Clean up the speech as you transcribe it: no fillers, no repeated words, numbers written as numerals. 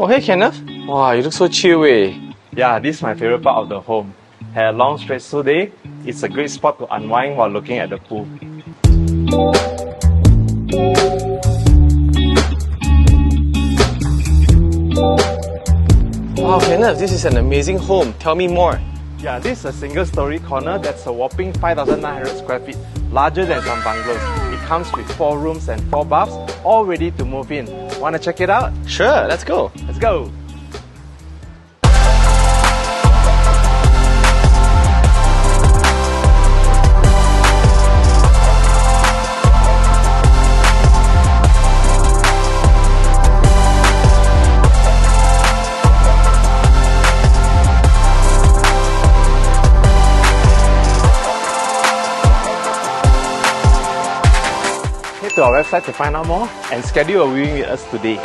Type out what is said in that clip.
Oh, hey Kenneth. Wow, you look so chill, eh? Yeah, this is my favorite part of the home. Had a long stressful day. It's a great spot to unwind while looking at the pool. Wow, Kenneth, this is an amazing home. Tell me more. Yeah, this is a single-story corner that's a whopping 5,900 square feet, larger than some bungalows. It comes with 4 rooms and 4 baths, all ready to move in. Wanna check it out? Sure, let's go. Let's go! Head to our website to find out more and schedule a viewing with us today.